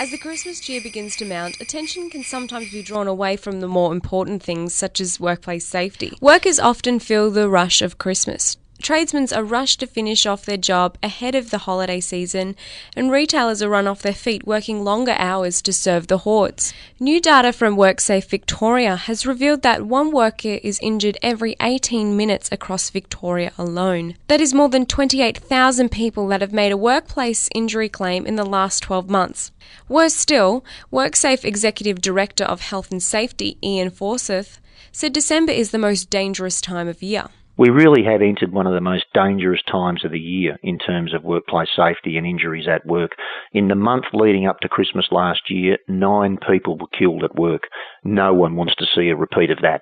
As the Christmas cheer begins to mount, attention can sometimes be drawn away from the more important things such as workplace safety. Workers often feel the rush of Christmas. Tradesmen are rushed to finish off their job ahead of the holiday season, and retailers are run off their feet working longer hours to serve the hordes. New data from WorkSafe Victoria has revealed that one worker is injured every 18 minutes across Victoria alone. That is more than 28,000 people that have made a workplace injury claim in the last 12 months. Worse still, WorkSafe Executive Director of Health and Safety, Ian Forsyth, said December is the most dangerous time of year. We really have entered one of the most dangerous times of the year in terms of workplace safety and injuries at work. In the month leading up to Christmas last year, 9 people were killed at work. No one wants to see a repeat of that.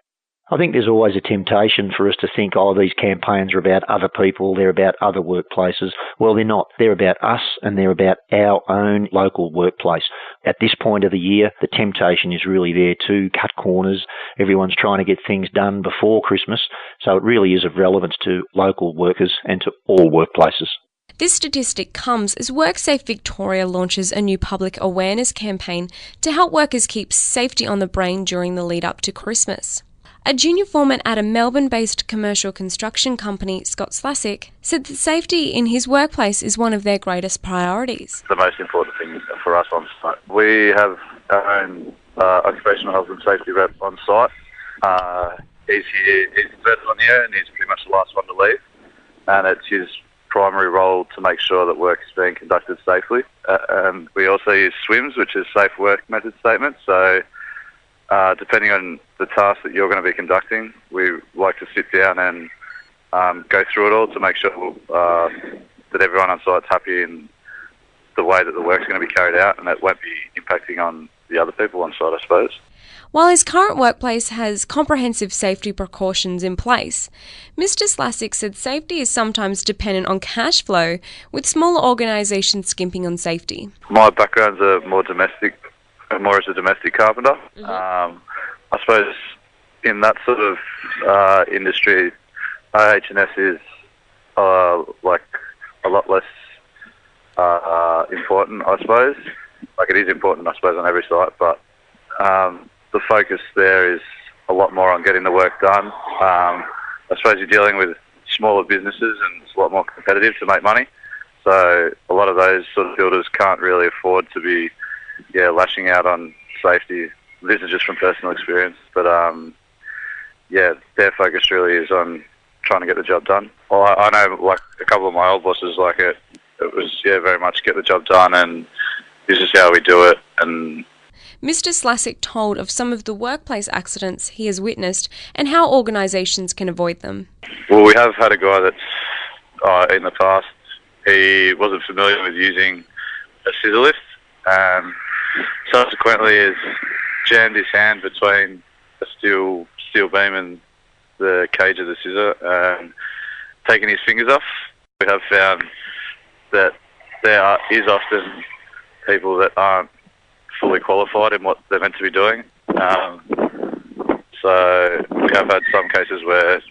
I think there's always a temptation for us to think, these campaigns are about other people, they're about other workplaces. Well, they're not. They're about us and they're about our own local workplace. At this point of the year, the temptation is really there to cut corners. Everyone's trying to get things done before Christmas, so it really is of relevance to local workers and to all workplaces. This statistic comes as WorkSafe Victoria launches a new public awareness campaign to help workers keep safety on the brain during the lead up to Christmas. A junior foreman at a Melbourne-based commercial construction company, Scott Slasick, said that safety in his workplace is one of their greatest priorities. The most important thing for us on site. We have our own occupational health and safety rep on site. He's the first one here and he's pretty much the last one to leave. And it's his primary role to make sure that work is being conducted safely. And we also use SWIMS, which is Safe Work Method Statement. So depending on the task that you're going to be conducting, we like to sit down and go through it all to make sure that everyone on site's happy in the way that the work's going to be carried out and that won't be impacting on the other people on site, I suppose. While his current workplace has comprehensive safety precautions in place, Mr. Slasick said safety is sometimes dependent on cash flow, with smaller organisations skimping on safety. My background's more as a domestic carpenter. Mm-hmm. I suppose in that sort of industry, OH&S is like a lot less important, I suppose. Like it is important, I suppose, on every site, but the focus there is a lot more on getting the work done. I suppose you're dealing with smaller businesses and it's a lot more competitive to make money. So a lot of those sort of builders can't really afford to be lashing out on safety. This is just from personal experience, but their focus really is on trying to get the job done. Well, I know like a couple of my old bosses, like it was very much get the job done and this is how we do it. And Mr. Slasick told of some of the workplace accidents he has witnessed and how organisations can avoid them. Well, we have had a guy that's in the past, he wasn't familiar with using a scissor lift and subsequently has jammed his hand between a steel beam and the cage of the scissor and taken his fingers off. We have found that there is often people that aren't fully qualified in what they're meant to be doing. So we have had some cases where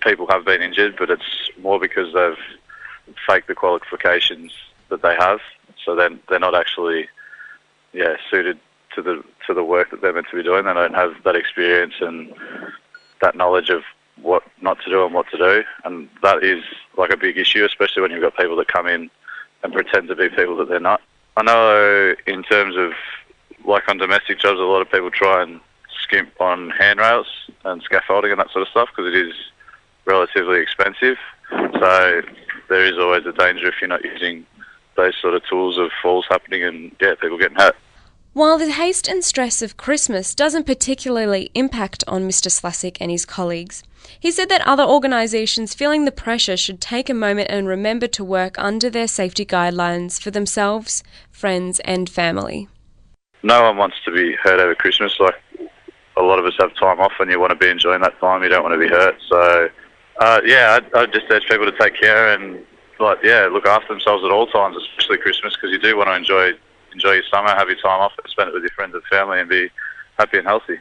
people have been injured, but it's more because they've faked the qualifications that they have. So then they're not actually suited to the work that they're meant to be doing. They don't have that experience and that knowledge of what not to do and what to do. And that is like a big issue, especially when you've got people that come in and pretend to be people that they're not. I know in terms of like on domestic jobs, a lot of people try and skimp on handrails and scaffolding and that sort of stuff because it is relatively expensive. So there is always a danger if you're not using those sort of tools of falls happening and people getting hurt. While the haste and stress of Christmas doesn't particularly impact on Mr. Slasick and his colleagues, he said that other organisations feeling the pressure should take a moment and remember to work under their safety guidelines for themselves, friends and family. No one wants to be hurt over Christmas. Like a lot of us have time off and you want to be enjoying that time, you don't want to be hurt. So I'd just urge people to take care and look after themselves at all times, especially Christmas, because you do want to enjoy your summer, have your time off, spend it with your friends and family and be happy and healthy.